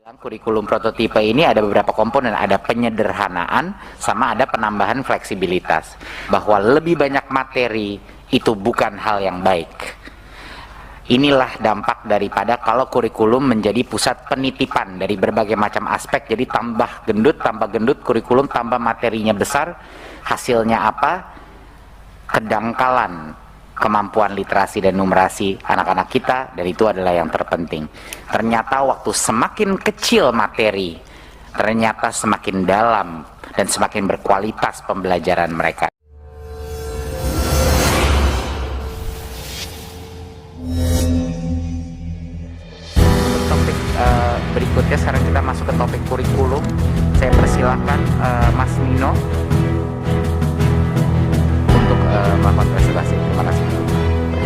Dalam kurikulum prototipe ini ada beberapa komponen, ada penyederhanaan sama ada penambahan fleksibilitas. Bahwa lebih banyak materi itu bukan hal yang baik. Inilah dampak daripada kalau kurikulum menjadi pusat penitipan dari berbagai macam aspek. Jadi tambah gendut kurikulum, tambah materinya besar, hasilnya apa? Kedangkalan kemampuan literasi dan numerasi anak-anak kita, dan itu adalah yang terpenting. Ternyata waktu semakin kecil materi, ternyata semakin dalam dan semakin berkualitas pembelajaran mereka. Topik berikutnya, sekarang kita masuk ke topik kurikulum. Saya persilahkan Mas Nino untuk melakukan presentasi. Terima kasih.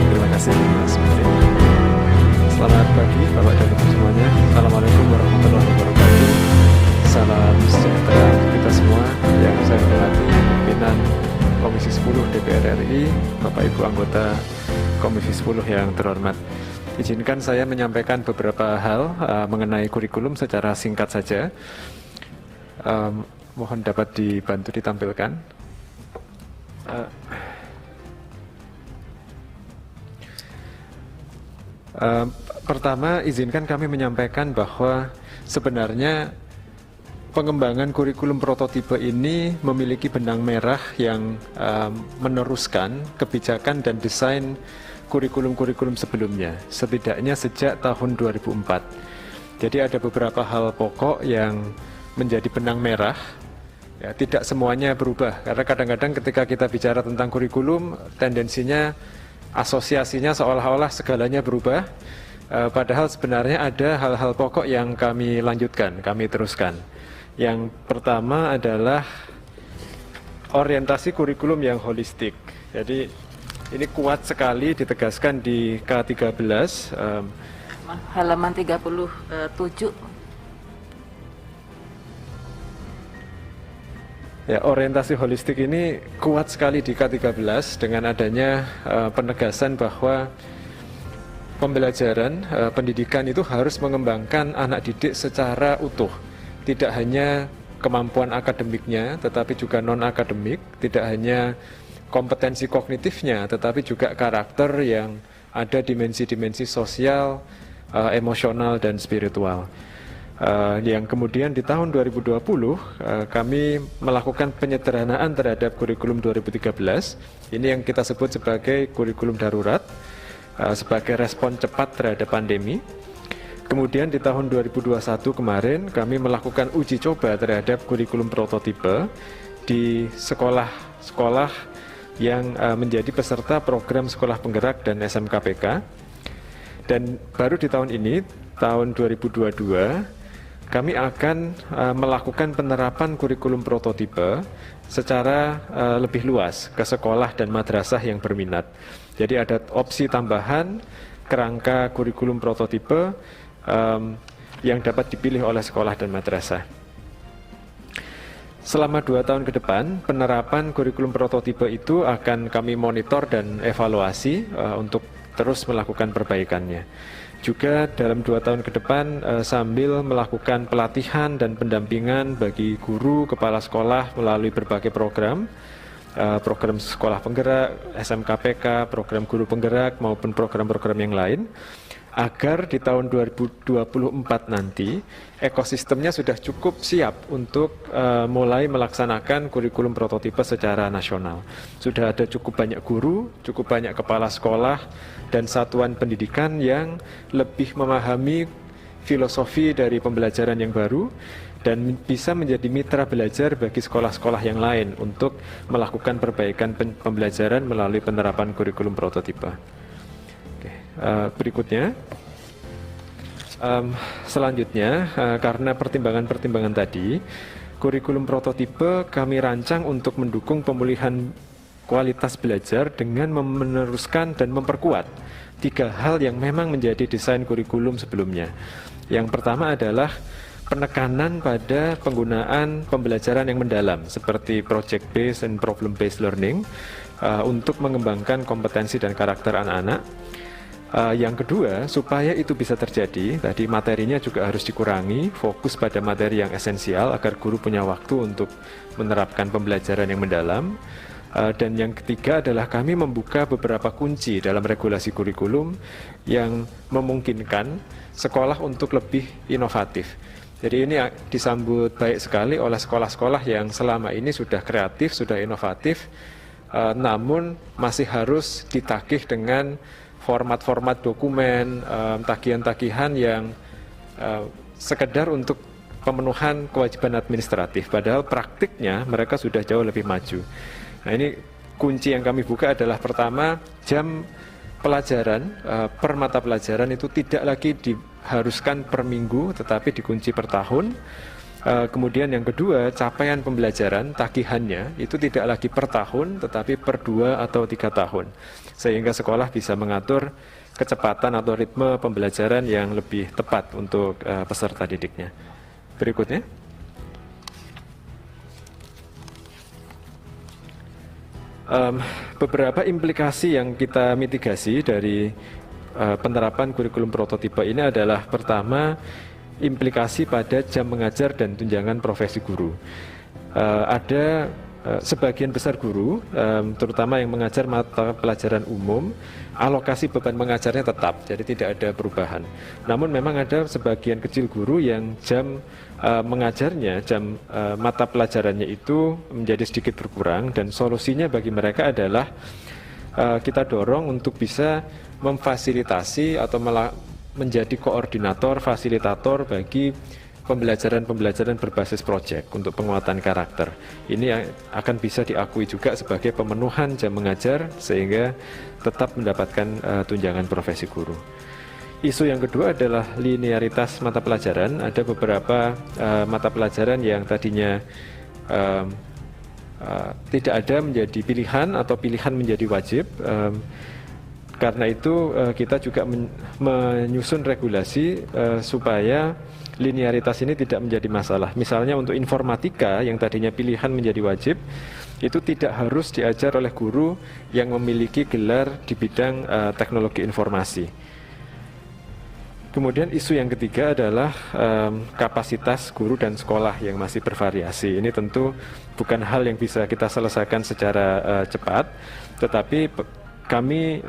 Terima kasih Mas Menteri. Selamat pagi Bapak dan Ibu semuanya. Assalamualaikum warahmatullahi wabarakatuh. Salam sejahtera untuk kita semua. Yang saya hormati pimpinan Komisi 10 DPR RI, Bapak Ibu anggota Komisi 10 yang terhormat. Izinkan saya menyampaikan beberapa hal mengenai kurikulum secara singkat saja. Mohon dapat dibantu ditampilkan. Pertama, izinkan kami menyampaikan bahwa sebenarnya pengembangan kurikulum prototipe ini memiliki benang merah yang meneruskan kebijakan dan desain kurikulum-kurikulum sebelumnya, setidaknya sejak tahun 2004. Jadi ada beberapa hal pokok yang menjadi benang merah. Ya, tidak semuanya berubah, karena kadang-kadang ketika kita bicara tentang kurikulum, tendensinya asosiasinya seolah-olah segalanya berubah, padahal sebenarnya ada hal-hal pokok yang kami lanjutkan, kami teruskan. Yang pertama adalah orientasi kurikulum yang holistik. Jadi ini kuat sekali ditegaskan di K13 halaman 37. Ya, orientasi holistik ini kuat sekali di K13 dengan adanya penegasan bahwa pembelajaran pendidikan itu harus mengembangkan anak didik secara utuh. Tidak hanya kemampuan akademiknya, tetapi juga non-akademik. Tidak hanya kompetensi kognitifnya, tetapi juga karakter yang ada dimensi-dimensi sosial, emosional, dan spiritual. Yang kemudian di tahun 2020 kami melakukan penyederhanaan terhadap kurikulum 2013. Ini yang kita sebut sebagai kurikulum darurat, sebagai respon cepat terhadap pandemi. Kemudian di tahun 2021 kemarin kami melakukan uji coba terhadap kurikulum prototipe di sekolah-sekolah yang menjadi peserta program sekolah penggerak dan SMKPK. Dan baru di tahun ini, tahun 2022, kami akan melakukan penerapan kurikulum prototipe secara lebih luas ke sekolah dan madrasah yang berminat. Jadi ada opsi tambahan kerangka kurikulum prototipe yang dapat dipilih oleh sekolah dan madrasah. Selama 2 tahun ke depan, penerapan kurikulum prototipe itu akan kami monitor dan evaluasi untuk terus melakukan perbaikannya. Juga dalam 2 tahun ke depan sambil melakukan pelatihan dan pendampingan bagi guru, kepala sekolah melalui berbagai program, program sekolah penggerak, SMKPK, program guru penggerak maupun program-program yang lain, agar di tahun 2024 nanti ekosistemnya sudah cukup siap untuk mulai melaksanakan kurikulum prototipe secara nasional. Sudah ada cukup banyak guru, cukup banyak kepala sekolah, dan satuan pendidikan yang lebih memahami filosofi dari pembelajaran yang baru dan bisa menjadi mitra belajar bagi sekolah-sekolah yang lain untuk melakukan perbaikan pembelajaran melalui penerapan kurikulum prototipe. Oke, berikutnya, selanjutnya, karena pertimbangan-pertimbangan tadi, kurikulum prototipe kami rancang untuk mendukung pemulihan kualitas belajar dengan meneruskan dan memperkuat 3 hal yang memang menjadi desain kurikulum sebelumnya. Yang pertama adalah penekanan pada penggunaan pembelajaran yang mendalam seperti project based and problem based learning untuk mengembangkan kompetensi dan karakter anak-anak. Yang kedua, supaya itu bisa terjadi, tadi materinya juga harus dikurangi, fokus pada materi yang esensial agar guru punya waktu untuk menerapkan pembelajaran yang mendalam. Dan yang ketiga adalah kami membuka beberapa kunci dalam regulasi kurikulum yang memungkinkan sekolah untuk lebih inovatif. Jadi ini disambut baik sekali oleh sekolah-sekolah yang selama ini sudah kreatif, sudah inovatif, namun masih harus ditagih dengan format-format dokumen, tagihan-tagihan yang sekedar untuk pemenuhan kewajiban administratif. Padahal praktiknya mereka sudah jauh lebih maju. Nah, ini kunci yang kami buka adalah pertama, jam pelajaran per mata pelajaran itu tidak lagi diharuskan per minggu, tetapi dikunci per tahun. Kemudian yang kedua, capaian pembelajaran, tagihannya itu tidak lagi per tahun, tetapi per 2 atau 3 tahun. Sehingga sekolah bisa mengatur kecepatan atau ritme pembelajaran yang lebih tepat untuk peserta didiknya. Berikutnya. Beberapa implikasi yang kita mitigasi dari penerapan kurikulum prototipe ini adalah pertama, implikasi pada jam mengajar dan tunjangan profesi guru. Ada sebagian besar guru, terutama yang mengajar mata pelajaran umum, alokasi beban mengajarnya tetap, jadi tidak ada perubahan. Namun memang ada sebagian kecil guru yang jam mengajarnya, jam mata pelajarannya itu menjadi sedikit berkurang, dan solusinya bagi mereka adalah kita dorong untuk bisa memfasilitasi atau menjadi koordinator, fasilitator bagi pembelajaran-pembelajaran berbasis proyek untuk penguatan karakter. Ini akan bisa diakui juga sebagai pemenuhan jam mengajar sehingga tetap mendapatkan tunjangan profesi guru. Isu yang kedua adalah linearitas mata pelajaran. Ada beberapa mata pelajaran yang tadinya tidak ada menjadi pilihan atau pilihan menjadi wajib. Karena itu kita juga menyusun regulasi supaya linearitas ini tidak menjadi masalah. Misalnya untuk informatika yang tadinya pilihan menjadi wajib, itu tidak harus diajar oleh guru yang memiliki gelar di bidang teknologi informasi. Kemudian isu yang ketiga adalah kapasitas guru dan sekolah yang masih bervariasi. Ini tentu bukan hal yang bisa kita selesaikan secara cepat, tetapi kami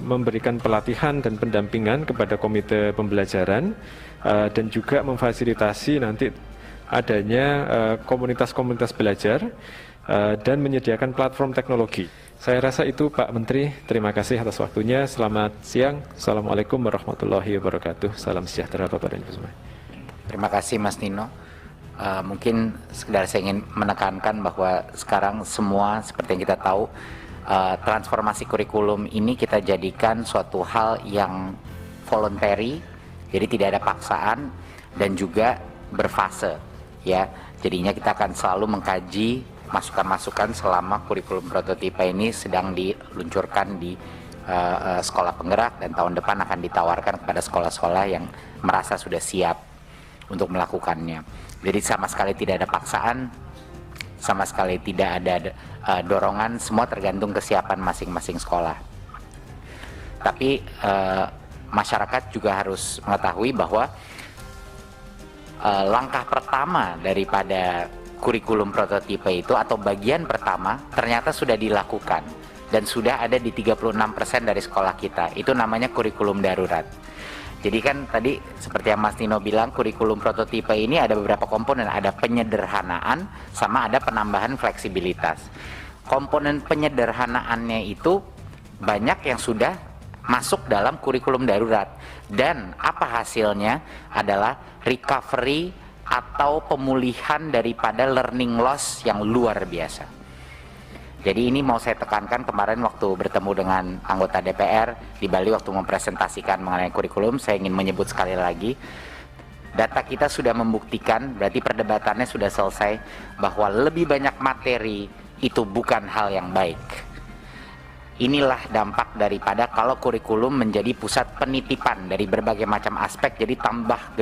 memberikan pelatihan dan pendampingan kepada komite pembelajaran dan juga memfasilitasi nanti adanya komunitas-komunitas belajar dan menyediakan platform teknologi. Saya rasa itu Pak Menteri, terima kasih atas waktunya. Selamat siang. Assalamualaikum warahmatullahi wabarakatuh. Salam sejahtera Bapak dan Ibu semua. Terima kasih Mas Nino. Mungkin sekedar saya ingin menekankan bahwa sekarang semua seperti yang kita tahu, transformasi kurikulum ini kita jadikan suatu hal yang voluntary, jadi tidak ada paksaan dan juga berfase, ya. Jadinya kita akan selalu mengkaji masukan-masukan selama kurikulum prototipe ini sedang diluncurkan di sekolah penggerak, dan tahun depan akan ditawarkan kepada sekolah-sekolah yang merasa sudah siap untuk melakukannya. Jadi sama sekali tidak ada paksaan, sama sekali tidak ada dorongan, semua tergantung kesiapan masing-masing sekolah. Tapi masyarakat juga harus mengetahui bahwa langkah pertama daripada kurikulum prototipe itu atau bagian pertama ternyata sudah dilakukan dan sudah ada di 36% dari sekolah kita. Itu namanya kurikulum darurat. Jadi kan tadi seperti yang Mas Nino bilang, kurikulum prototipe ini ada beberapa komponen, ada penyederhanaan sama ada penambahan fleksibilitas. Komponen penyederhanaannya itu banyak yang sudah masuk dalam kurikulum darurat, dan apa hasilnya adalah recovery atau pemulihan daripada learning loss yang luar biasa. Jadi ini mau saya tekankan, kemarin waktu bertemu dengan anggota DPR di Bali waktu mempresentasikan mengenai kurikulum, saya ingin menyebut sekali lagi, data kita sudah membuktikan, berarti perdebatannya sudah selesai, bahwa lebih banyak materi itu bukan hal yang baik. Inilah dampak daripada kalau kurikulum menjadi pusat penitipan dari berbagai macam aspek, jadi tambah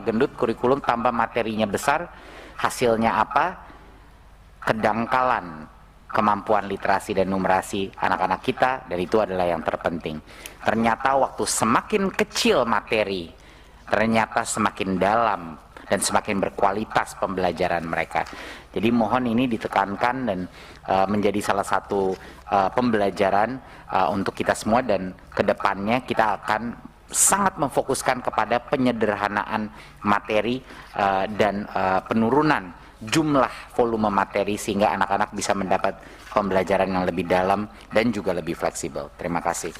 gendut kurikulum, tambah materinya besar, hasilnya apa? Kedangkalan kemampuan literasi dan numerasi anak-anak kita, dan itu adalah yang terpenting. Ternyata waktu semakin kecil materi, ternyata semakin dalam dan semakin berkualitas pembelajaran mereka. Jadi mohon ini ditekankan dan menjadi salah satu pembelajaran untuk kita semua, dan kedepannya kita akan sangat memfokuskan kepada penyederhanaan materi dan penurunan jumlah volume materi sehingga anak-anak bisa mendapat pembelajaran yang lebih dalam dan juga lebih fleksibel. Terima kasih.